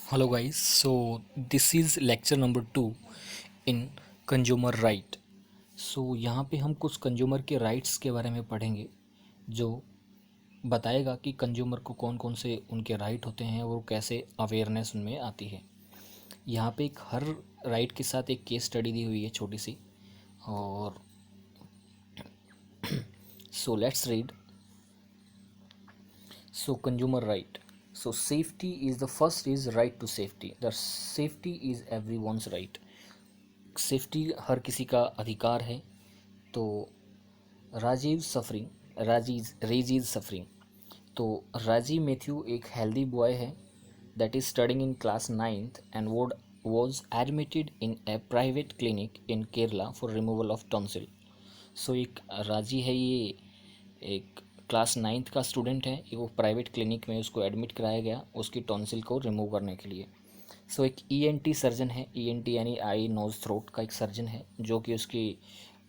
Hello guys, so this is lecture number 2 in consumer right. यहाँ पे हम कुछ कंज्यूमर के राइट्स के बारे में पढ़ेंगे जो बताएगा कि कंज्यूमर को कौन कौन से उनके राइट होते हैं और कैसे अवेयरनेस उनमें आती है। यहाँ पे एक हर राइट के साथ एक केस स्टडी दी हुई है छोटी सी। और so let's read. So consumer right. So safety is the first is right to safety. The safety is everyone's right. Safety हर किसी का अधिकार है। तो रेज इज सफरिंग। तो राजीव मैथ्यू एक हेल्दी बॉय है that is studying in class 9th and वोड was admitted in a private clinic in Kerala for removal of tonsil. एक राजी है, ये एक क्लास 9th का स्टूडेंट है। वो प्राइवेट क्लिनिक में उसको एडमिट कराया गया उसकी टॉन्सिल को रिमूव करने के लिए। एक ईएनटी सर्जन है। ईएनटी यानी आई नोज थ्रोट का एक सर्जन है जो कि उसकी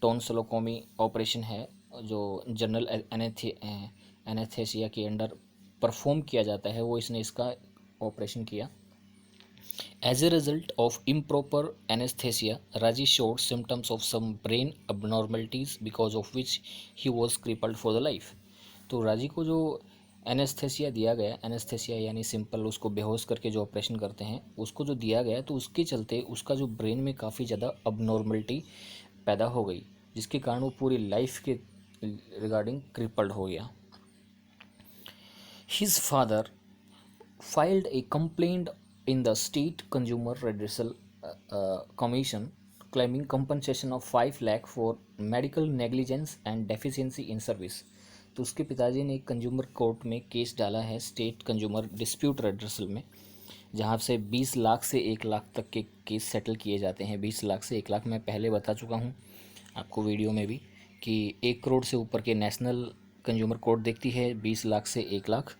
टॉन्सिलोकोमी ऑपरेशन है जो जनरल एनेस्थेसिया के अंडर परफॉर्म किया जाता है, वो इसने इसका ऑपरेशन किया। As a result of improper anesthesia, Raji showed symptoms of some brain abnormalities because of which he was crippled for the life. तो राजी को जो एनेस्थेसिया दिया गया, एनेस्थेसिया यानी सिंपल उसको बेहोश करके जो ऑपरेशन करते हैं उसको जो दिया गया, तो उसके चलते उसका जो ब्रेन में काफ़ी ज़्यादा अबनॉर्मलिटी पैदा हो गई जिसके कारण वो पूरी लाइफ के रिगार्डिंग क्रिपल्ड हो गया। His father filed a complaint in the State Consumer Redressal Commission claiming compensation of 5 lakh for medical negligence and deficiency in service। तो उसके पिताजी ने एक कंज्यूमर कोर्ट में केस डाला है स्टेट कंज्यूमर डिस्प्यूट रेड्रेसल में, जहाँ से 20 लाख से 1 लाख तक के केस सेटल किए जाते हैं। 20 लाख से 1 लाख मैं पहले बता चुका हूँ आपको वीडियो में भी कि 1 करोड़ से ऊपर के नेशनल कंज्यूमर कोर्ट देखती है 20 लाख से 1 लाख,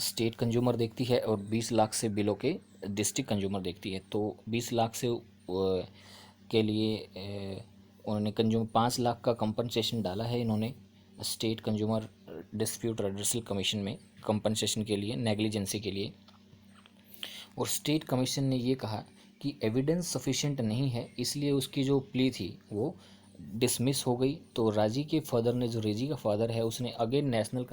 स्टेट कंज्यूमर देखती है, और 20 लाख से बिलो के डिस्ट्रिक्ट कंज्यूमर देखती है। तो 20 लाख से के लिए उन्होंने कंज्यूमर 5 लाख का कंपनसेशन डाला है इन्होंने state consumer dispute redressal commission में कंपनसेशन के लिए, नेग्लिजेंसी के लिए। और स्टेट कमीशन ने ये कहा कि एविडेंस सफिशिएंट नहीं है, इसलिए उसकी जो प्ली थी वो डिसमिस हो गई। तो राजी के फादर ने, जो रेजी का फादर है, उसने again national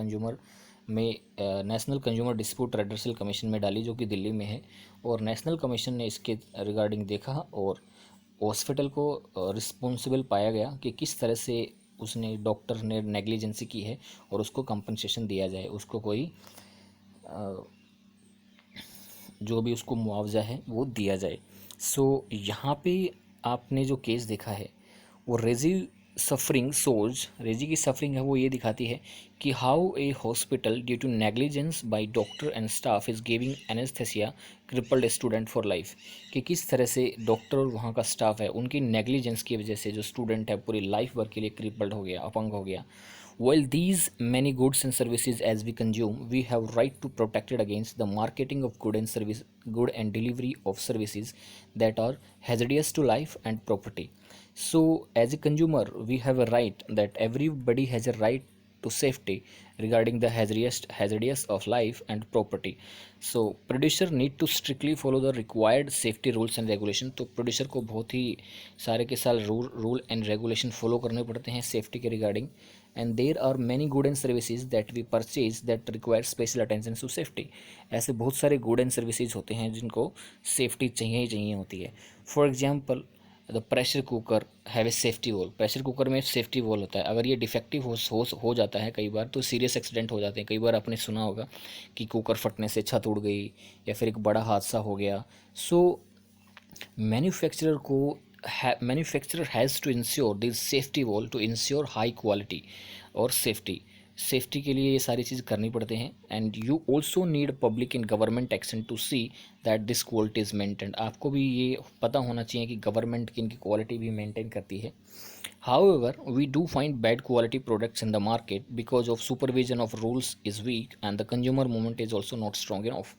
consumer dispute redressal commission में डाली जो कि दिल्ली में है। और नेशनल कमीशन ने इसके रिगार्डिंग देखा और हॉस्पिटल को रिस्पॉन्सिबल पाया गया कि किस तरह से उसने, डॉक्टर ने नेग्लिजेंसी की है और उसको कंपनसेशन दिया जाए, उसको कोई जो भी उसको मुआवजा है वो दिया जाए। यहाँ पे आपने जो केस देखा है वो रेजी की सफरिंग है, वो ये दिखाती है कि how a hospital due to negligence by doctor and staff is giving anaesthesia crippled student for life. कि किस तरह से डॉक्टर और वहाँ का स्टाफ है उनकी नेग्लिजेंस की वजह से जो स्टूडेंट है पूरी लाइफ भर के लिए क्रिपल्ड हो गया, अपंग हो गया। While these many goods and services as we consume, we have right to protect it against the marketing of good and delivery of services that are hazardous to life and property. So, as a consumer, we have a right that everybody has a right to safety regarding the hazardous of life and property. So, producer need to strictly follow the required safety rules and regulation. तो producer को बहुत ही सारे के साल rule and regulation follow करने पड़ते हैं safety के regarding. And there are many good and services that we purchase that require special attention to safety. ऐसे बहुत सारे गुड एंड सर्विसेज होते हैं जिनको सेफ्टी चाहिए ही चाहिए होती है। For example the pressure cooker have a safety wall. Pressure cooker में सेफ्टी वॉल होता है, अगर ये डिफेक्टिव हो जाता है कई बार तो सीरियस एक्सीडेंट हो जाते हैं। कई बार आपने सुना होगा कि कुकर फटने से छत उड़ गई या फिर एक बड़ा हादसा हो गया। Manufacturer has to ensure this safety wall to ensure high quality और सेफ्टी के लिए ये सारी चीज़ करनी पड़ते हैं। And you also need public in government action to see that this quality is maintain. आपको भी ये पता होना चाहिए कि गवर्नमेंट की इनकी क्वालिटी भी मेंटेन करती है। However, we do find bad quality products in the market because of supervision of rules is weak and the consumer movement is also not strong enough.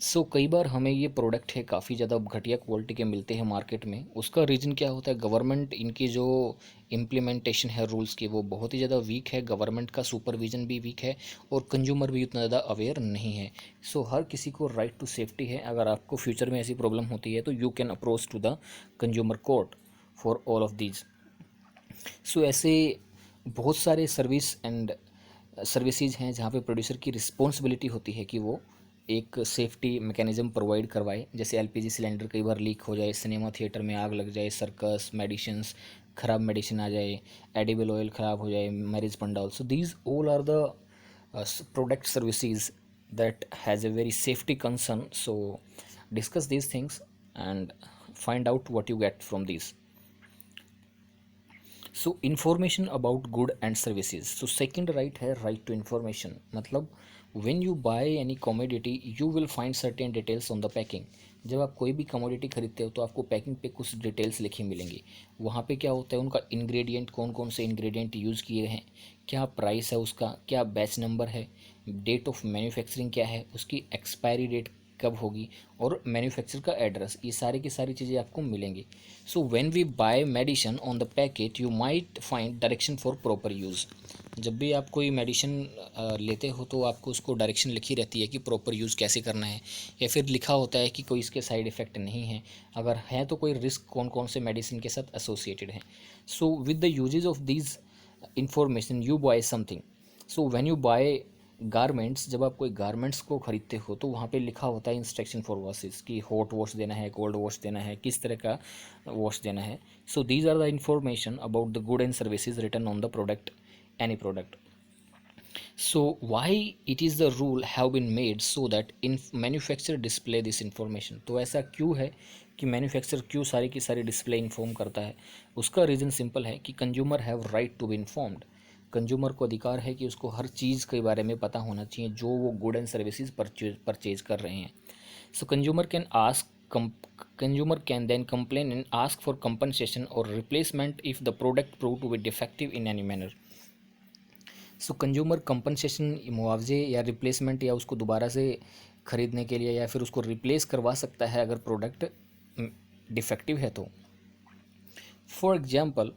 सो कई बार हमें ये प्रोडक्ट है काफ़ी ज़्यादा घटिया क्वालिटी के मिलते हैं मार्केट में। उसका रीज़न क्या होता है, गवर्नमेंट इनकी जो इम्प्लीमेंटेशन है रूल्स की वो बहुत ही ज़्यादा वीक है, गवर्नमेंट का सुपरविजन भी वीक है और कंज्यूमर भी उतना ज़्यादा अवेयर नहीं है। सो हर किसी को राइट टू सेफ्टी है। अगर आपको फ्यूचर में ऐसी प्रॉब्लम होती है तो you can approach to the consumer court for all of these. So ऐसे बहुत सारे सर्विसेज हैं जहाँ पे प्रोड्यूसर की रिस्पॉन्सिबिलिटी होती है कि वो एक सेफ्टी मैकेनिज्म प्रोवाइड करवाए। जैसे एलपीजी सिलेंडर कई बार लीक हो जाए, सिनेमा थिएटर में आग लग जाए, सर्कस मेडिसिन्स ख़राब मेडिसिन आ जाए, एडिबल ऑयल ख़राब हो जाए, marriage pandal. So these all are the product services that has a very safety concern. So discuss these things and find out what you get from these. So information about good and services. So second right है right to information. मतलब when you by any commodity you will find certain details on the packing. जब आप कोई भी commodity खरीदते हो तो आपको पैकिंग पे कुछ डिटेल्स लिखी मिलेंगी। वहाँ पे क्या होता है, उनका इंग्रेडिएंट, कौन कौन से इंग्रेडिएंट यूज़ किए हैं, क्या प्राइस है उसका, क्या बैच नंबर है, डेट ऑफ मैन्युफैक्चरिंग क्या है, उसकी एक्सपायरी डेट कब होगी और मैन्युफैक्चर का एड्रेस, ये सारी की सारी चीज़ें आपको मिलेंगी। So when we buy medicine on the packet you might find direction for proper use. जब भी आप कोई मेडिसिन लेते हो तो आपको उसको डायरेक्शन लिखी रहती है कि प्रॉपर यूज़ कैसे करना है, या फिर लिखा होता है कि कोई इसके साइड इफ़ेक्ट नहीं है, अगर है तो कोई रिस्क कौन कौन से मेडिसिन के साथ एसोसिएटेड है। So with the usages of these information you buy something. So when you buy garments, जब आप कोई गारमेंट्स को खरीदते हो तो वहाँ पे लिखा होता है इंस्ट्रक्शन फॉर वॉशेस कि हॉट वॉश देना है, कोल्ड वॉश देना है, किस तरह का वॉश देना है। So these are the information about the good and services written on the product, any product. So why it is the rule have been made so that in manufacturer display this information। तो ऐसा क्यों है कि manufacture क्यों सारी की सारी display inform करता है। उसका रीज़न सिंपल है कि consumer have right to be informed. Consumer को अधिकार है कि उसको हर चीज़ के बारे में पता होना चाहिए जो वो गुड एंड सर्विसेज परचेज कर रहे हैं। So consumer can then complain and ask for compensation or replacement if the product prove to be defective in any manner. So consumer compensation, मुआवजे या रिप्लेसमेंट या उसको दोबारा से ख़रीदने के लिए या फिर उसको रिप्लेस करवा सकता है अगर प्रोडक्ट डिफेक्टिव है तो। For example,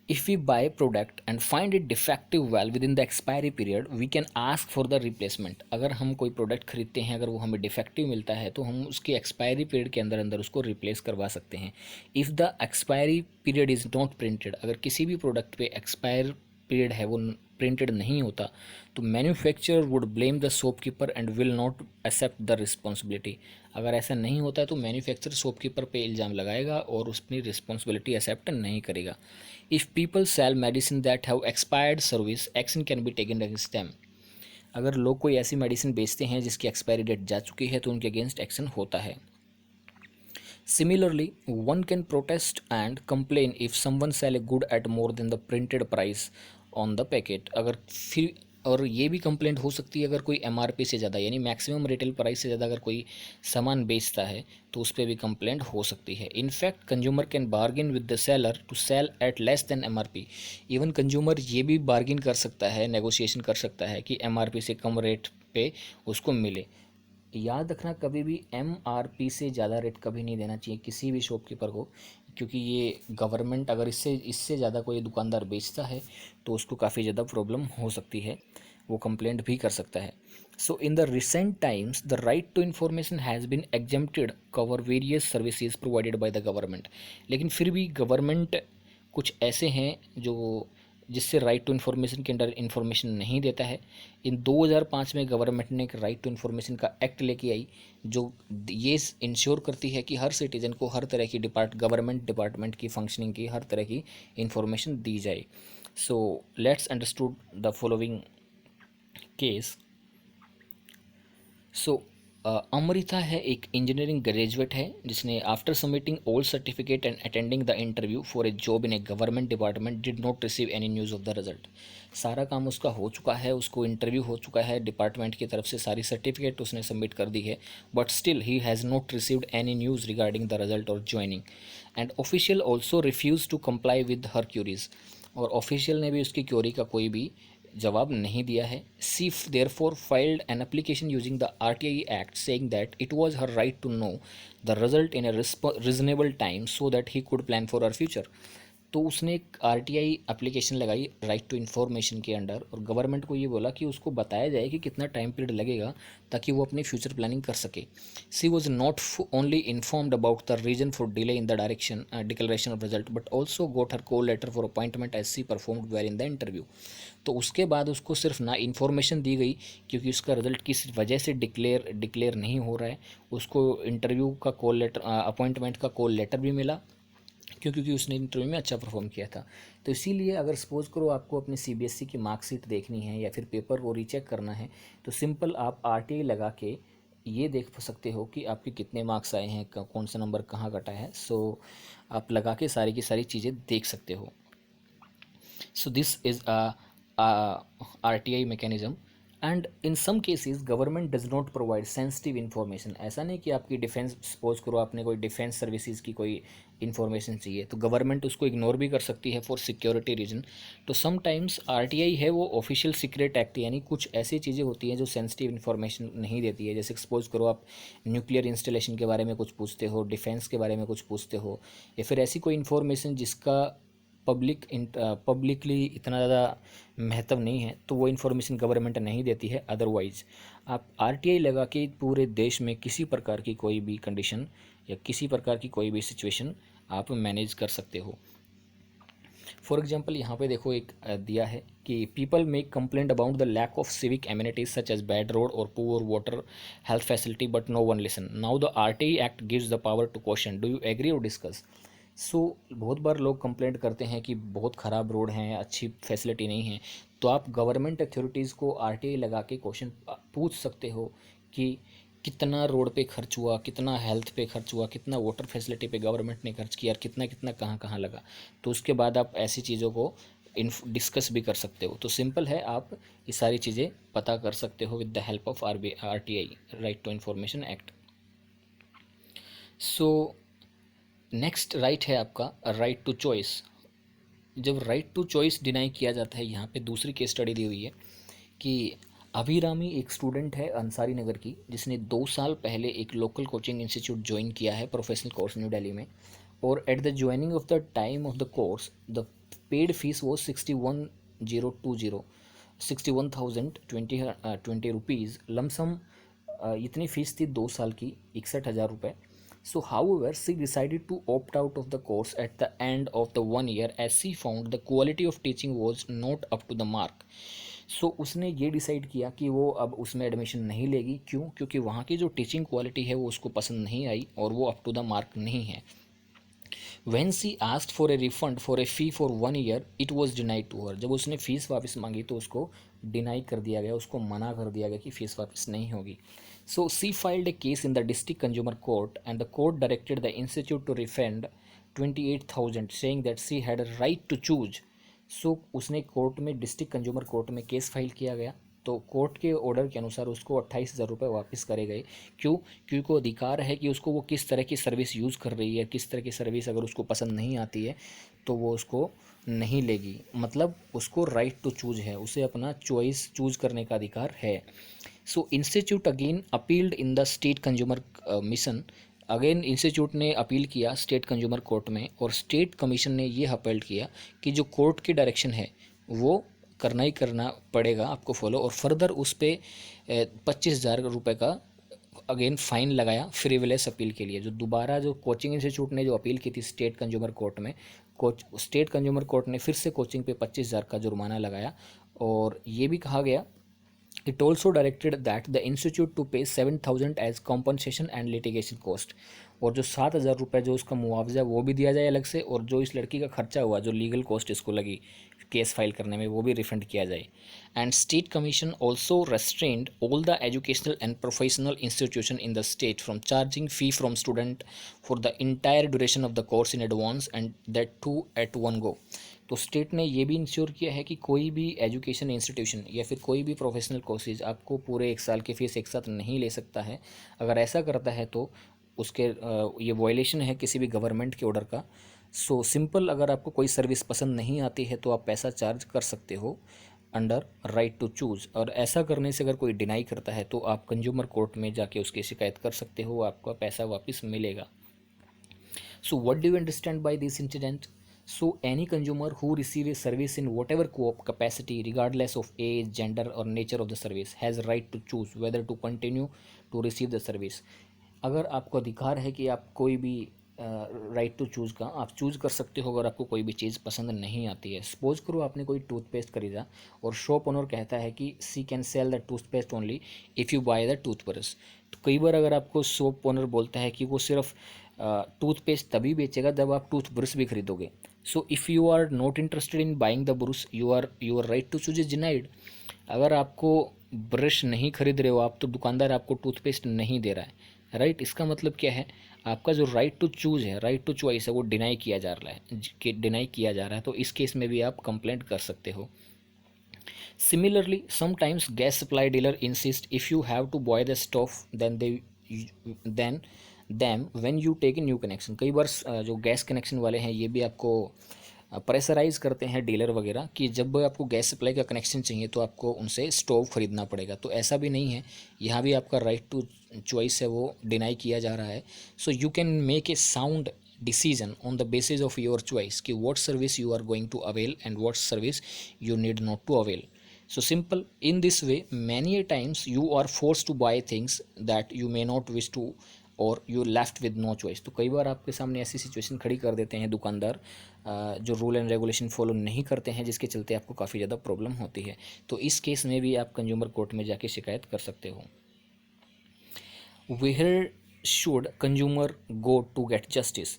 if we buy a product and find it defective well within the expiry period we can ask for the replacement। अगर हम कोई प्रोडक्ट खरीदते हैं, अगर वो हमें डिफेक्टिव मिलता है तो हम उसकी एक्सपायरी पीरियड के अंदर अंदर उसको रिप्लेस करवा सकते हैं। If the expiry period is not printed, अगर किसी भी प्रोडक्ट पे एक्सपायर पीरियड है वो प्रिंटेड नहीं होता तो manufacturer would blame the shopkeeper and will not accept the responsibility. अगर ऐसा नहीं होता है तो मैन्युफैक्चरर शॉपकीपर पे इल्ज़ाम लगाएगा और उसकी रिस्पॉन्सिबिलिटी एक्सेप्ट नहीं करेगा। If people sell medicine that have expired service action can be taken against them. अगर लोग कोई ऐसी मेडिसिन बेचते हैं जिसकी एक्सपायरी डेट जा चुकी है तो उनके अगेंस्ट एक्शन होता है। Similarly, one can protest and complain if someone sell a good at more than the printed price on the packet। अगर फिर और ये भी कंप्लेंट हो सकती है अगर कोई एमआरपी से ज़्यादा यानी मैक्सिमम रिटेल प्राइस से ज़्यादा अगर कोई सामान बेचता है तो उस पर भी कंप्लेंट हो सकती है। In fact consumer can bargain with the seller to sell at less than MRP. Even consumer ये भी बार्गेन कर सकता है, नेगोशिएशन कर सकता है कि एमआरपी से कम रेट पे उसको मिले। याद रखना, कभी भी एमआरपी से ज़्यादा रेट कभी नहीं देना चाहिए किसी भी शॉपकीपर को, क्योंकि ये गवर्नमेंट अगर इससे इससे ज़्यादा कोई दुकानदार बेचता है तो उसको काफ़ी ज़्यादा प्रॉब्लम हो सकती है, वो कंप्लेंट भी कर सकता है। So in the recent times the right to information has been exempted cover various services provided by the government. लेकिन फिर भी गवर्नमेंट कुछ ऐसे हैं जो जिससे राइट टू इन्फॉर्मेशन के अंडर इन्फॉर्मेशन नहीं देता है। इन 2005 में गवर्नमेंट ने एक राइट टू इन्फॉर्मेशन का एक्ट लेके आई जो ये इंश्योर करती है कि हर सिटीज़न को हर तरह की गवर्नमेंट डिपार्टमेंट की फंक्शनिंग की हर तरह की इन्फॉर्मेशन दी जाए। So let's understood the following case. So Amrita है एक इंजीनियरिंग ग्रेजुएट है जिसने after submitting all certificate and attending the interview for a job in a government department did not receive any news of the result. सारा काम उसका हो चुका है, उसको इंटरव्यू हो चुका है, डिपार्टमेंट की तरफ से सारी सर्टिफिकेट उसने सबमिट कर दी है, but still he has not received any news regarding the result और joining and official also refuse to comply with her queries. और ऑफिशियल ने भी उसकी क्यूरी का कोई भी जवाब नहीं दिया है। She therefore filed an application using the RTI act saying that it was her right to know the result in a reasonable time so that he could plan for our future. तो उसने एक RTI application लगाई right to information के under, और government को ये बोला कि उसको बताया जाए कि कितना टाइम पीरियड लगेगा ताकि वो अपनी फ्यूचर प्लानिंग कर सके। She was not only informed about the reason for delay in the direction declaration of result but also got her call letter for appointment as she performed well in the interview. तो उसके बाद उसको सिर्फ ना information दी गई क्योंकि उसका result किस वजह से डिक्लेयर नहीं हो रहा है, उसको इंटरव्यू का कॉल लेटर अपॉइंटमेंट का कॉल लेटर भी मिला क्योंकि उसने इंटरव्यू में अच्छा परफॉर्म किया था। तो इसीलिए अगर सपोज़ करो आपको अपनी CBSE की मार्कशीट देखनी है या फिर पेपर वो रीचेक करना है, तो सिंपल आप RTI लगा के ये देख सकते हो कि आपके कितने मार्क्स आए हैं, कौन सा नंबर कहाँ कटा है। सो आप लगा के सारी की सारी चीज़ें देख सकते हो। So this is a RTI mechanism, and in some cases government does not provide sensitive information। ऐसा नहीं कि आपकी डिफेंस, सपोज करो आपने कोई डिफेंस सर्विसेज की कोई इन्फॉर्मेशन चाहिए तो गवर्नमेंट उसको इग्नोर भी कर सकती है फॉर सिक्योरिटी रीजन। तो समटाइम्स RTI है वो ऑफिशियल सीक्रेट एक्ट, यानी कुछ ऐसी चीज़ें होती हैं जो सेंसिटिव इन्फॉर्मेशन नहीं देती है। जैसे सपोज करो आप न्यूक्लियर इंस्टॉलेशन के बारे में कुछ पूछते हो, डिफेंस के बारे में कुछ पूछते हो, या फिर ऐसी कोई इन्फॉर्मेशन जिसका पब्लिकली इतना ज़्यादा महत्व नहीं है, तो वो इन्फॉर्मेशन गवर्नमेंट नहीं देती है। अदरवाइज़ आप RTI लगा के पूरे देश में किसी प्रकार की कोई भी कंडीशन या किसी प्रकार की कोई भी सिचुएशन आप मैनेज कर सकते हो। फॉर एग्जाम्पल यहाँ पे देखो एक दिया है कि people make complaint about the lack of civic amenities such as bad road और poor water health facility but no one listen. Now the RTI act gives the power to question do you agree और discuss. So बहुत बार लोग complaint करते हैं कि बहुत ख़राब रोड हैं, अच्छी फैसिलिटी नहीं है, तो आप गवर्नमेंट अथॉरिटीज़ को RTI लगा के क्वेश्चन पूछ सकते हो कि कितना रोड पे खर्च हुआ, कितना हेल्थ पे खर्च हुआ, कितना वाटर फैसिलिटी पे गवर्नमेंट ने खर्च किया और कितना कितना कहाँ कहाँ लगा। तो उसके बाद आप ऐसी चीज़ों को डिस्कस भी कर सकते हो। तो सिंपल है, आप ये सारी चीज़ें पता कर सकते हो with the help of RTI, right to information act. So next right है आपका राइट टू चॉइस। जब राइट टू चॉइस डिनाई किया जाता है, यहाँ पे दूसरी केस स्टडी दी हुई है कि अभिरामी एक स्टूडेंट है अंसारी नगर की, जिसने 2 साल पहले एक लोकल कोचिंग इंस्टीट्यूट ज्वाइन किया है, प्रोफेशनल कोर्स न्यू दिल्ली में। और at the joining of the time of the course the paid fees वो 61,020 रुपीज़ लमसम। इतनी फ़ीस थी 2 साल की, 61,000 रुपये। So, however, she decided to opt out of the course at the end of the 1 year as she found the quality of teaching was not up to the mark। सो उसने ये decide किया कि वो अब उसमें एडमिशन नहीं लेगी। क्यों? क्योंकि वहाँ की जो टीचिंग क्वालिटी है वो उसको पसंद नहीं आई और वो अप टू द मार्क नहीं है। When she asked for a refund for a fee for 1 year, it was denied to her। जब उसने फ़ीस वापस मांगी तो उसको डिनाई कर दिया गया, उसको मना कर दिया गया कि फ़ीस वापस नहीं होगी। So she filed a case in the district consumer court and the court directed the institute to refund 28,000 saying that she had a right to choose। सो उसने कोर्ट में, डिस्ट्रिक्ट कंज्यूमर कोर्ट में case file किया गया, तो court के order के अनुसार उसको 28,000 रुपये वापस करे गए। क्यों? क्योंकि वो अधिकार है कि उसको वो किस तरह की सर्विस यूज़ कर रही है, किस तरह की सर्विस अगर उसको पसंद नहीं आती है तो वो उसको नहीं लेगी। मतलब उसको राइट टू चूज है, उसे अपना चॉइस चूज करने का अधिकार है। So institute again appealed in the state consumer mission. Again institute ने अपील किया स्टेट कंज्यूमर कोर्ट में, और स्टेट कमीशन ने ये अपील किया कि जो कोर्ट की डायरेक्शन है वो करना ही करना पड़ेगा आपको फॉलो, और फर्दर उस पर 25,000 रुपये का अगेन फ़ाइन लगाया फ्रीविलेस अपील के लिए। जो दोबारा जो कोचिंग इंस्टीट्यूट ने जो अपील की थी स्टेट कंज्यूमर कोर्ट में, स्टेट कंज्यूमर कोर्ट ने फिर से कोचिंग पे 25,000 का जुर्माना लगाया। और ये भी कहा गया, it also directed that the institute to pay 7,000 as compensation and litigation cost। और जो 7,000 रुपये जो उसका मुआवजा वो भी दिया जाए अलग से, और जो इस लड़की का खर्चा हुआ, जो लीगल कॉस्ट इसको लगी केस फाइल करने में, वो भी रिफंड किया जाए। And state commission also restrained all the educational and professional institution in the state from charging fee from student for the entire duration of the course in advance and that too at one go. तो state ने ये भी ensure किया है कि कोई भी education institution या फिर कोई भी प्रोफेशनल कोर्सेज आपको पूरे 1 साल की फ़ीस एक साथ नहीं ले सकता है। अगर ऐसा करता है तो उसके ये वायलेशन है किसी भी गवर्नमेंट के ऑर्डर का। सो सिंपल, अगर आपको कोई सर्विस पसंद नहीं आती है तो आप पैसा चार्ज कर सकते हो। अंडर राइट टू चूज़, और ऐसा करने से अगर कोई डिनाई करता है तो आप कंज्यूमर कोर्ट में जाके उसकी शिकायत कर सकते हो, आपका पैसा वापस मिलेगा। So what do you understand by this incident? So any consumer who receive a service in whatever capacity, regardless of age, gender or nature of the service, has right to choose whether to continue to receive the service. अगर आपको अधिकार है कि आप कोई भी right to choose का आप चूज़ कर सकते हो अगर आपको कोई भी चीज़ पसंद नहीं आती है। सपोज करो आपने कोई टूथपेस्ट खरीदा और शॉप ओनर कहता है कि she can sell the toothpaste only if you buy the toothbrush. तो कई बार अगर आपको शॉप ओनर बोलता है कि वो सिर्फ टूथपेस्ट तभी बेचेगा जब आप टूथब्रश भी खरीदोगे। So if you are not interested in buying the brush, your right to choose is denied. अगर आपको ब्रश नहीं खरीद रहे हो आप, तो दुकानदार आपको टूथपेस्ट नहीं दे रहा है, राइट। इसका मतलब क्या है, आपका जो राइट टू चूज़ है, राइट टू चॉइस है, वो डिनाई किया जा रहा है, डिनाई किया जा रहा है। तो इस केस में भी आप कंप्लेंट कर सकते हो। Similarly, sometimes gas supply dealer insist if you have to buy the stove then them when you take a new connection। कई बार जो गैस कनेक्शन वाले हैं ये भी आपको प्रेशराइज करते हैं डीलर वगैरह कि जब आपको गैस सप्लाई का कनेक्शन चाहिए तो आपको उनसे स्टोव खरीदना पड़ेगा। तो ऐसा भी नहीं है, यहाँ भी आपका राइट टू चॉइस है वो डिनाई किया जा रहा है। So you can make a sound decision on the basis of your choice कि what service you are going to avail and what service you need not to avail। So simple, in this way many a times you are forced to buy things that you may not wish to और you left with no choice. तो कई बार आपके सामने ऐसी situation खड़ी कर देते हैं दुकानदार जो रूल एंड रेगुलेशन फॉलो नहीं करते हैं, जिसके चलते आपको काफ़ी ज़्यादा प्रॉब्लम होती है। तो इस केस में भी आप कंज्यूमर कोर्ट में जाके शिकायत कर सकते हो। Where should consumer go to get justice.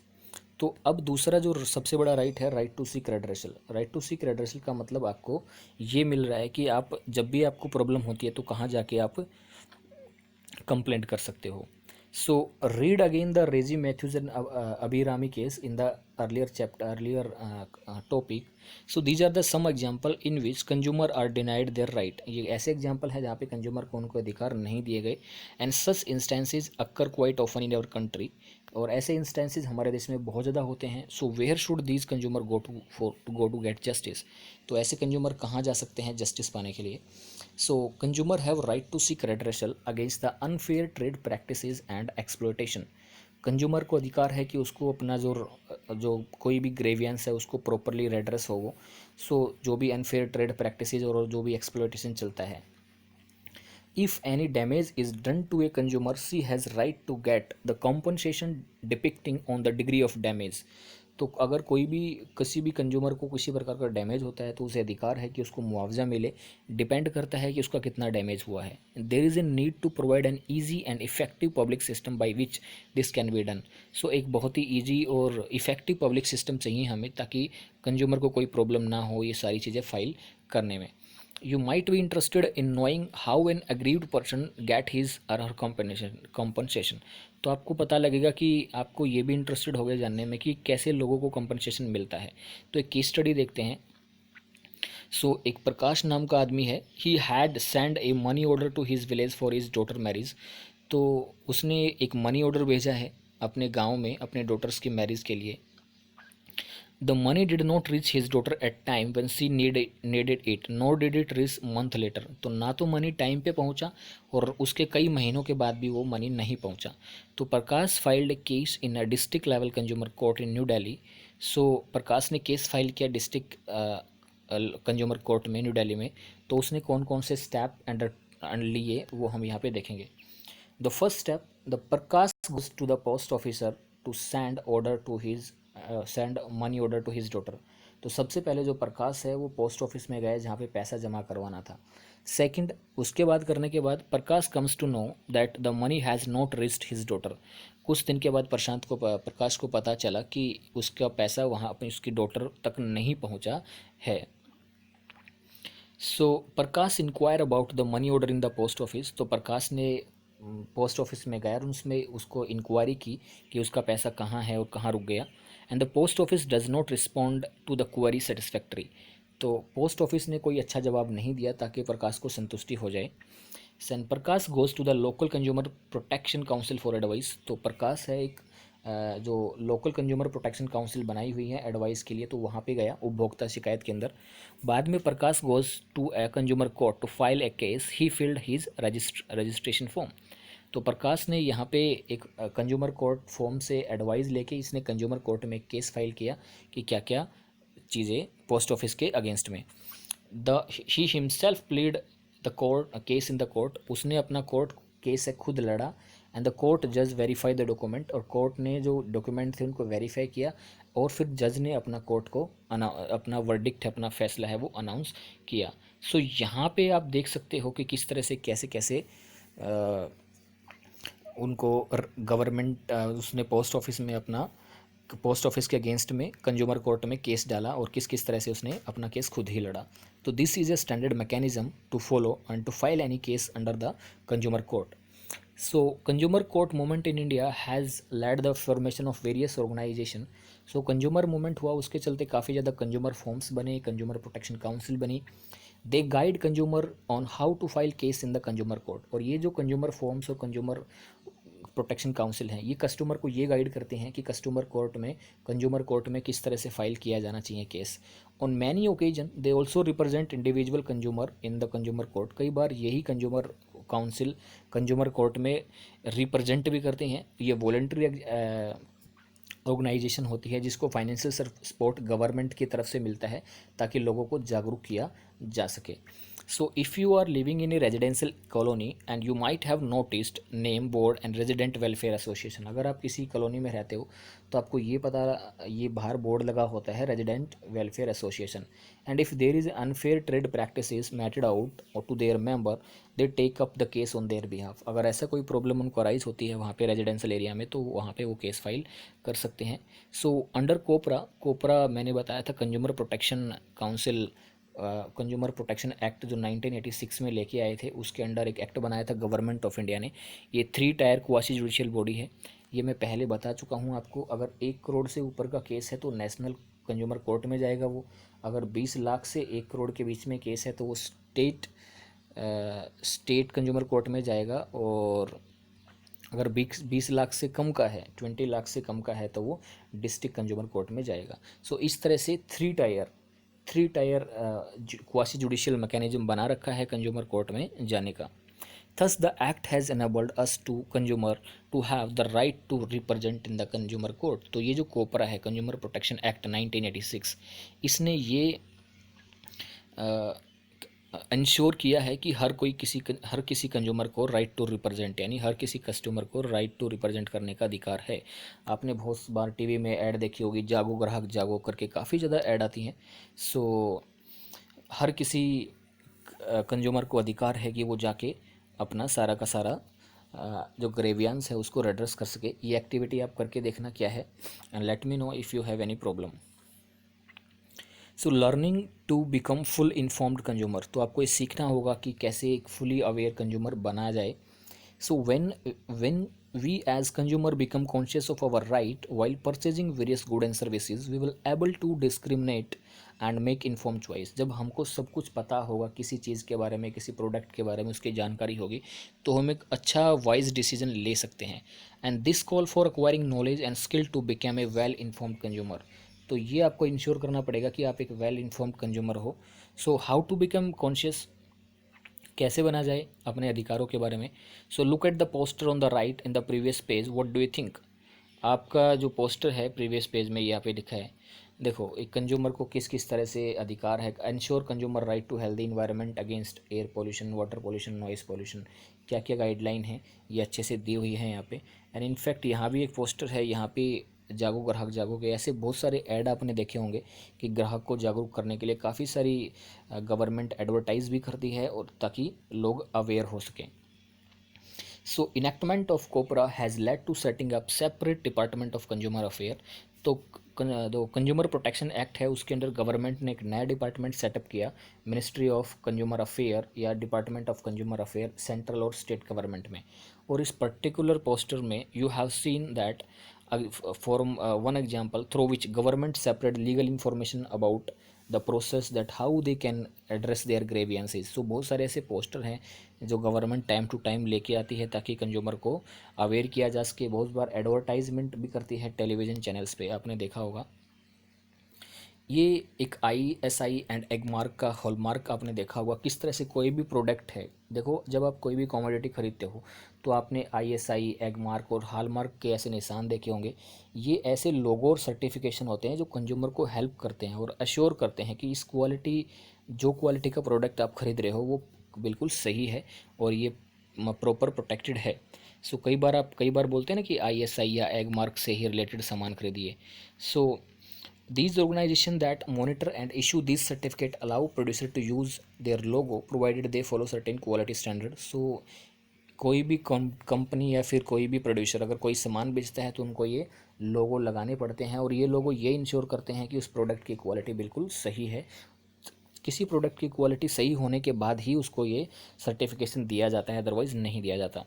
तो अब दूसरा जो सबसे बड़ा राइट है, right to seek redressal. Right to seek redressal का मतलब आपको ये मिल रहा है कि आप जब भी आपको प्रॉब्लम होती है तो कहाँ जाके आप कंप्लेंट कर सकते हो। So read again the Reggie Matthews and Abhirami case in the earlier topic. So these are the some example in which consumer are denied their right। ये ऐसे एग्जाम्पल है जहाँ पे कंज्यूमर को उनको अधिकार नहीं दिए गए। And such instances occur quite often in our country, और ऐसे इंस्टेंसेज हमारे देश में बहुत ज़्यादा होते हैं। So where should these consumer go to get justice. तो ऐसे कंज्यूमर कहाँ जा सकते हैं जस्टिस पाने के लिए। So consumer have right to seek redressal against the unfair trade practices and exploitation। Consumer को अधिकार है कि उसको अपना जो कोई भी ग्रेवियंस है उसको प्रॉपरली रेड्रेस हो वो। सो जो भी अनफेयर ट्रेड प्रैक्टिसेस और जो भी एक्सप्लोइटेशन चलता है, if any damage is done to a consumer, she has right to get the compensation depicting on the degree of damage। तो अगर कोई भी किसी भी कंज्यूमर को किसी प्रकार का डैमेज होता है तो उसे अधिकार है कि उसको मुआवजा मिले। डिपेंड करता है कि उसका कितना डैमेज हुआ है। There is a need to provide an easy and effective public system by which this can be done. So एक बहुत ही ईजी और इफेक्टिव पब्लिक सिस्टम चाहिए हमें, ताकि कंज्यूमर को कोई प्रॉब्लम ना हो ये सारी चीज़ें फाइल करने में। You might be interested in knowing how an aggrieved person get his or her compensation। तो आपको पता लगेगा कि आपको ये भी इंटरेस्टेड हो गया जानने में कि कैसे लोगों को कंपनसेशन मिलता है। तो एक केस स्टडी देखते हैं। सो एक प्रकाश नाम का आदमी है, he had send a money order to his village for his daughter marriage. तो उसने एक मनी ऑर्डर भेजा है अपने गाँव में अपने डॉटर्स की मैरिज के लिए। The money did not reach his daughter at time when she needed it, nor did it reach month later। तो ना तो मनी टाइम पे पहुंचा और उसके कई महीनों के बाद भी वो मनी नहीं पहुंचा। तो Prakash filed a case in a district level consumer court in New Delhi. So Prakash ने केस फाइल किया डिस्ट्रिक्ट कंज्यूमर कोर्ट में न्यू दिल्ली में। तो उसने कौन कौन से स्टेप अंडर लिए वो हम यहाँ पे देखेंगे। The first step, the Prakash goes to the post officer to send money order to his daughter. तो सबसे पहले जो प्रकाश है वो पोस्ट ऑफिस में गए जहाँ पे पैसा जमा करवाना था। सेकंड, उसके बाद करने के बाद Prakash comes to know that the money has not reached his daughter. कुछ दिन के बाद प्रकाश को पता चला कि उसका पैसा वहाँ अपनी उसकी डॉटर तक नहीं पहुँचा है। So Prakash inquire about the money order in the post office. तो प्रकाश ने पोस्ट ऑफिस में गया और उसमें उसको इंक्वायरी की कि उसका पैसा कहाँ है और कहाँ रुक गया। And the post office does not respond to the query satisfactory. तो पोस्ट ऑफिस ने कोई अच्छा जवाब नहीं दिया ताकि प्रकाश को संतुष्टि हो जाए। Son Prakash goes to the local consumer protection council for advice. तो प्रकाश है एक जो लोकल कंज्यूमर प्रोटेक्शन काउंसिल बनाई हुई है एडवाइस के लिए, तो वहाँ पे गया उपभोक्ता शिकायत केंद्र। बाद में Prakash goes to a consumer court to file a case, he filled his registration form. तो प्रकाश ने यहाँ पे एक कंज्यूमर कोर्ट फॉर्म से एडवाइस लेके इसने कंज्यूमर कोर्ट में केस फाइल किया कि क्या क्या चीज़ें पोस्ट ऑफिस के अगेंस्ट में। The he himself plead the court case in the court, उसने अपना कोर्ट केस है खुद लड़ा। एंड द कोर्ट जज वेरीफाई द डॉक्यूमेंट, और कोर्ट ने जो डॉक्यूमेंट थे उनको वेरीफाई किया, और फिर जज ने अपना कोर्ट को अपना वर्डिक्ट है, अपना फैसला है वो अनाउंस किया। सो यहाँ पे आप देख सकते हो कि किस तरह से कैसे कैसे उनको गवर्नमेंट उसने पोस्ट ऑफिस में अपना पोस्ट ऑफिस के अगेंस्ट में कंज्यूमर कोर्ट में केस डाला, और किस किस तरह से उसने अपना केस खुद ही लड़ा। तो this is a standard mechanism to follow and to file any case under the consumer court. So consumer court movement in India has led the formation of various organisation. So consumer movement हुआ, उसके चलते काफ़ी ज़्यादा consumer forms बने, consumer protection council बनी। They guide consumer on how to file case in the consumer court. और ये जो कंज्यूमर फॉर्म्स और कंज्यूमर प्रोटेक्शन काउंसिल हैं, ये कस्टमर को ये गाइड करते हैं कि कस्टमर कोर्ट में कंज्यूमर कोर्ट में किस तरह से फाइल किया जाना चाहिए case. On many occasion they also represent individual consumer in the consumer court. कई बार यही कंज्यूमर काउंसिल कंज्यूमर कोर्ट में रिप्रेजेंट भी करते हैं। ये वॉलंटरी ऑर्गेनाइजेशन होती है जिसको फाइनेंशियल सपोर्ट गवर्नमेंट की तरफ से मिलता है ताकि लोगों को जागरूक किया जा सके। So if you are living in a residential colony and you might have noticed name board and resident welfare association, अगर आप किसी कॉलोनी में रहते हो तो आपको ये पता, ये बाहर बोर्ड लगा होता है resident welfare association. And if there is unfair trade practices meted out or to their member, they take up the case on their behalf. अगर ऐसा कोई प्रॉब्लम उनको राइज होती है वहाँ पे रेजिडेंशियल एरिया में, तो वहाँ पे वो केस फाइल कर सकते हैं। सो अंडर कोपरा मैंने बताया था consumer protection council, consumer protection act जो 1986 में लेके आए थे, उसके अंडर एक एक्ट बनाया था गवर्नमेंट ऑफ इंडिया ने। ये 3 टायर क्वासी जुडिशियल बॉडी है। ये मैं पहले बता चुका हूँ आपको। अगर 1 करोड़ से ऊपर का केस है तो नेशनल कंज्यूमर कोर्ट में जाएगा वो। अगर 20 लाख से 1 करोड़ के बीच में केस है तो वो स्टेट कंज्यूमर कोर्ट में जाएगा। और अगर 20 लाख से कम का है, 20 लाख से कम का है, तो वो डिस्ट्रिक्ट कंज्यूमर कोर्ट में जाएगा। सो इस तरह से 3 टायर क्वासी जुडिशियल मैकेनिज्म बना रखा है कंज्यूमर कोर्ट में जाने का। Thus the act has enabled us to consumer to have the right to represent in the consumer court. तो ये जो कोपरा है कंज्यूमर प्रोटेक्शन एक्ट 1986, इसने ये इंश्योर किया है कि हर किसी कंज्यूमर को राइट टू रिप्रेजेंट, यानी हर किसी कस्टमर को राइट टू रिप्रेजेंट करने का अधिकार है। आपने बहुत बार टीवी में ऐड देखी होगी, जागो ग्राहक जागो करके काफ़ी ज़्यादा ऐड आती हैं। सो हर किसी कंज्यूमर को अधिकार है कि वो जाके अपना सारा का सारा जो ग्रेवियांस है उसको रेड्रेस कर सके। ये एक्टिविटी आप करके देखना क्या है, and let me know if you have any problem. So learning to become full informed consumer, तो आपको ये सीखना होगा कि कैसे एक फुली अवेयर कंज्यूमर बना जाए। So when we as consumer become conscious of our right while purchasing various goods and services, we will able to discriminate and make informed choice। जब हमको सब कुछ पता होगा किसी चीज़ के बारे में, किसी प्रोडक्ट के बारे में उसकी जानकारी होगी, तो हम एक अच्छा वाइज डिसीजन ले सकते हैं। And this call for acquiring knowledge and skill to become a well informed consumer. तो ये आपको इंश्योर करना पड़ेगा कि आप एक वेल इन्फॉर्म्ड कंज्यूमर हो। So how to become conscious, कैसे बना जाए अपने अधिकारों के बारे में। So look at the poster on the right in the previous page, what do you think. आपका जो पोस्टर है प्रीवियस पेज में यहाँ पे लिखा है, देखो एक कंज्यूमर को किस किस तरह से अधिकार है। Ensure consumer right to healthy environment against air pollution, water pollution, noise pollution, क्या क्या गाइडलाइन है ये अच्छे से दी हुई है यहाँ पे। एंड इनफैक्ट यहाँ भी एक पोस्टर है, यहाँ पे जागो ग्राहक जागो के ऐसे बहुत सारे ऐड आपने देखे होंगे कि ग्राहक को जागरूक करने के लिए काफ़ी सारी गवर्नमेंट एडवर्टाइज भी करती है, और ताकि लोग अवेयर हो सकें। So enactment of COPRA has led to setting up separate department of consumer affair. तो जो कंज्यूमर प्रोटेक्शन एक्ट है उसके अंदर गवर्नमेंट ने एक नया डिपार्टमेंट सेटअप किया, मिनिस्ट्री ऑफ कंज्यूमर अफेयर या department of consumer affair, central और स्टेट गवर्नमेंट में। और इस पर्टिकुलर पोस्टर में you have seen that from one example through which government separate legal information about the process that how they can address their grievances। so बहुत सारे ऐसे poster हैं जो गवर्नमेंट टाइम टू टाइम लेके आती है ताकि कंज्यूमर को अवेयर किया जा सके। बहुत बार एडवर्टाइजमेंट भी करती है टेलीविज़न चैनल्स पे, आपने देखा होगा। ये एक ISI एंड एगमार्क का हॉलमार्क आपने देखा होगा। किस तरह से कोई भी प्रोडक्ट है, देखो जब आप कोई भी कमोडिटी खरीदते हो तो आपने ISI, एगमार्क और हॉलमार्क के ऐसे निशान देखे होंगे। ये ऐसे लोगो और सर्टिफिकेशन होते हैं जो कंज्यूमर को हेल्प करते हैं और अश्योर करते हैं कि इस क्वालिटी, जो क्वालिटी का प्रोडक्ट आप खरीद रहे हो वो बिल्कुल सही है और ये प्रॉपर प्रोटेक्टेड है। सो कई बार बोलते हैं ना कि ISI या एगमार्क से ही रिलेटेड सामान खरीदिए। सो these organizations that monitor and issue these certificate allow producer to use their logo provided they follow certain quality standards। So कोई भी कंपनी या फिर कोई भी प्रोड्यूसर अगर कोई सामान बेचता है तो उनको ये लोगो लगाने पड़ते हैं और ये लोगो ये इंश्योर करते हैं कि उस प्रोडक्ट की क्वालिटी बिल्कुल सही है। किसी प्रोडक्ट की क्वालिटी सही होने के बाद ही उसको ये सर्टिफिकेशन दिया जाता है, अदरवाइज़ नहीं दिया जाता।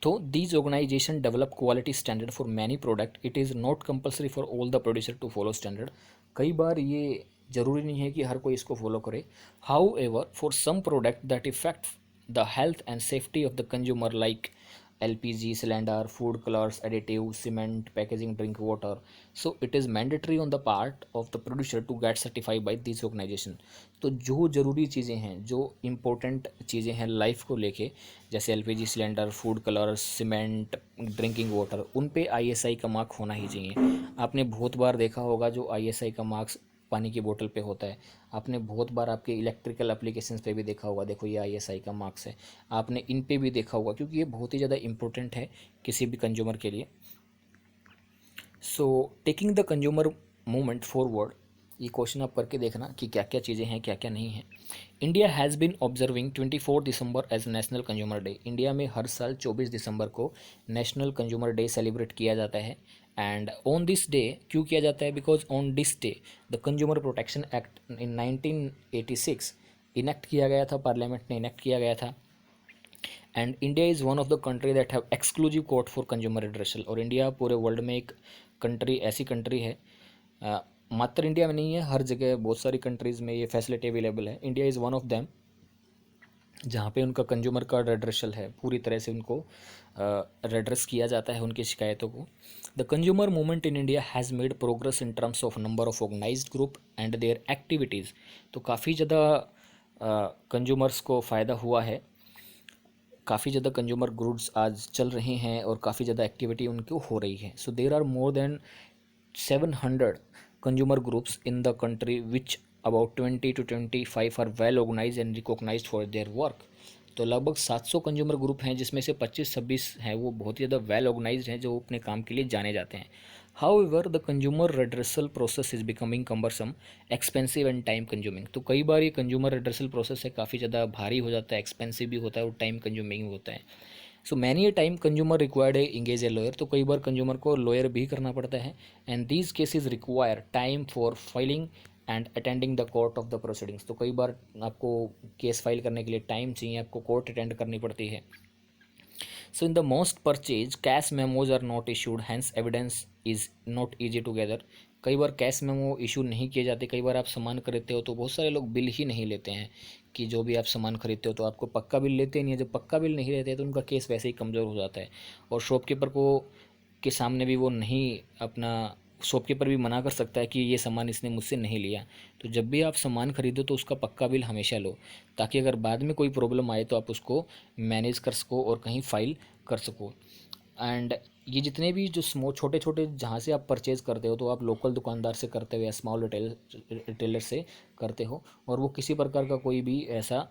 तो these organization develop quality standard for many product, it is not compulsory for all the producer to follow standard। कई बार ये ज़रूरी नहीं है कि हर कोई इसको फॉलो करे। However, for some product that affect the health and safety of the consumer like LPG cylinder, food colors, additive, cement, packaging, drink water, so it is mandatory on the part of the producer to get certified by these organization। तो जो ज़रूरी चीज़ें हैं, जो important चीज़ें हैं life को लेके, जैसे LPG cylinder, food colour, cement, drinking water, उन पे ISI का मार्क होना ही चाहिए। आपने बहुत बार देखा होगा जो ISI का मार्क्स पानी की बोतल पे होता है। आपने बहुत बार आपके इलेक्ट्रिकल एप्लीकेशंस पे भी देखा होगा, देखो ये ISI का मार्क्स है। आपने इन पे भी देखा होगा क्योंकि ये बहुत ही ज़्यादा इंपॉर्टेंट है किसी भी कंज्यूमर के लिए। So taking the consumer movement forward, ये क्वेश्चन आप करके देखना कि क्या क्या चीज़ें हैं, क्या क्या नहीं है। India has been observing 24 December as national consumer day. India में हर साल 24 दिसंबर को नेशनल कंज्यूमर डे सेलिब्रेट किया जाता है। एंड ऑन दिस डे क्यों किया जाता है? Because on this day the consumer protection act in 1986 enact किया गया था, पार्लियामेंट ने इनेक्ट किया गया था। And India is one of the country that have exclusive court for consumer redressal. और इंडिया पूरे वर्ल्ड में एक कंट्री, ऐसी कंट्री है, मात्र इंडिया में नहीं है, हर जगह बहुत सारी कंट्रीज़ में ये फैसिलिटी अवेलेबल है। India is one of them जहाँ पे उनका कंज्यूमर का रेड्रेसल है, पूरी तरह से उनको रेड्रेस किया जाता है उनकी शिकायतों को। The consumer movement in India has made progress in terms of number of organised group and their activities. तो काफ़ी ज़्यादा कंज्यूमर्स को फ़ायदा हुआ है, काफ़ी ज़्यादा कंज्यूमर ग्रुप्स आज चल रहे हैं और काफ़ी ज़्यादा एक्टिविटी उनको हो रही है। So there are more than 700 consumer groups in the country which about 20 to 25 are well organized and recognized for their work। तो लगभग 700 कंज्यूमर ग्रुप हैं जिसमें से 25-26 हैं वो बहुत ही ज़्यादा वेल ऑर्गेनाइज्ड हैं, जो अपने काम के लिए जाने जाते हैं। However the consumer redressal process is becoming cumbersome, expensive and time consuming. तो कई बार ये कंज्यूमर रेड्रेसल प्रोसेस है काफ़ी ज़्यादा भारी हो जाता है, एक्सपेंसिव भी होता है और टाइम कंज्यूमिंग होता है। So many a time consumer required A engage a lawyer. तो कई बार कंज्यूमर को लॉयर भी करना पड़ता है। And these cases require time for filing and attending the court of the proceedings. तो कई बार आपको केस फाइल करने के लिए टाइम चाहिए, आपको कोर्ट अटेंड करनी पड़ती है। So in the most purchase, cash memos are not issued, hence evidence is not easy to gather। कई बार कैश मेमो इशू नहीं किए जाते। कई बार आप सामान खरीदते हो तो बहुत सारे लोग बिल ही नहीं लेते हैं कि जो भी आप सामान खरीदते हो तो आपको पक्का बिल लेते नहीं है। जब पक्का बिल नहीं लेते तो उनका केस वैसे ही कमज़ोर हो जाता है और शॉपकीपर को के सामने भी वो नहीं अपना, शॉपकीपर भी मना कर सकता है कि ये सामान इसने मुझसे नहीं लिया। तो जब भी आप सामान खरीदो तो उसका पक्का बिल हमेशा लो, ताकि अगर बाद में कोई प्रॉब्लम आए तो आप उसको मैनेज कर सको और कहीं फाइल कर सको। एंड ये जितने भी जो छोटे छोटे जहाँ से आप परचेज़ करते हो तो आप लोकल दुकानदार से करते हो या स्मॉल रिटेलर से करते हो और वो किसी प्रकार का कोई भी ऐसा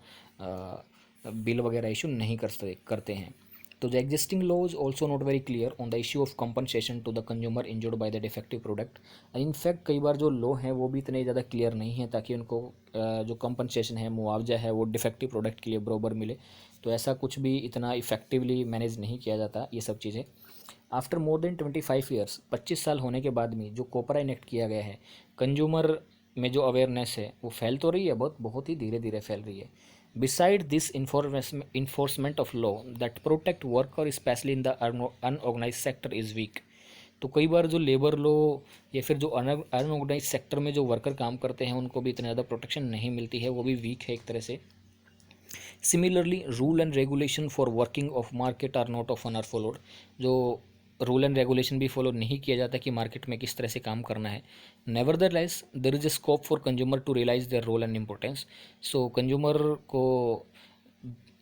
बिल वगैरह इशू नहीं करते हैं। तो the existing law is also not very clear on the issue of compensation to the consumer injured by the defective product. In fact कई बार जो लॉ हैं वो भी इतने ज़्यादा क्लियर नहीं है ताकि उनको जो कंपनसेशन है, मुआवजा है, वो डिफेक्टिव प्रोडक्ट के लिए बराबर मिले। तो ऐसा कुछ भी इतना इफेक्टिवली मैनेज नहीं किया जाता ये सब चीज़ें। आफ्टर मोर देन 25 ईयर्स, 25 साल होने के बाद में जो कोपरा इनेक्ट किया गया है, कंज्यूमर में जो अवेयरनेस है वो फैल तो रही है, बहुत ही धीरे धीरे फैल रही है। Beside this enforcement of law that protect worker specially in the unorganised sector is weak. तो कई बार जो लेबर लॉ या फिर जो अनऑर्गेनाइज सेक्टर में जो वर्कर काम करते हैं उनको भी इतना ज़्यादा प्रोटेक्शन नहीं मिलती है, वो भी वीक है एक तरह से। Similarly rule and regulation for working of market are not often are followed. जो रूल एंड रेगुलेशन भी फॉलो नहीं किया जाता कि मार्केट में किस तरह से काम करना है। Nevertheless there is a scope for consumer to realise their role and importance. So consumer को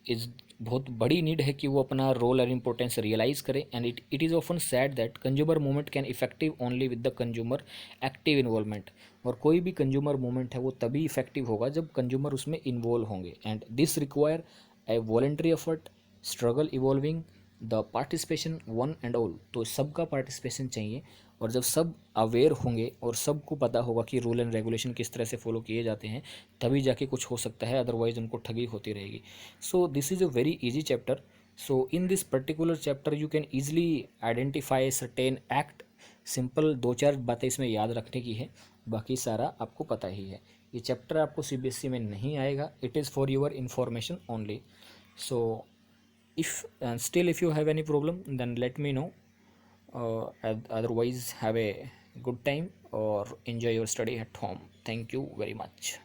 इज बहुत बड़ी नीड है कि वो अपना रोल और इम्पोर्टेंस रियलाइज़ करे। And it is often said that consumer movement can effective only with the consumer active involvement. और कोई भी कंज्यूमर मूवमेंट है वो तभी इफेक्टिव होगा जब कंज्यूमर उसमें इन्वॉल्व होंगे। And this require a voluntary effort, struggle evolving the participation one and all. तो सबका पार्टिसिपेशन चाहिए, और जब सब अवेयर होंगे और सबको पता होगा कि रूल एंड रेगुलेशन किस तरह से फॉलो किए जाते हैं, तभी जाके कुछ हो सकता है, अदरवाइज उनको ठगी होती रहेगी। So this is a very easy chapter. So in this particular chapter you can easily identify certain act. Simple दो चार बातें इसमें याद रखने की है, बाकी सारा आपको पता ही है। ये चैप्टर आपको सीबीएसई में नहीं आएगा, it is for your information only. So if still if you have any problem, then let me know. Otherwise have a good time or enjoy your study at home. Thank you very much.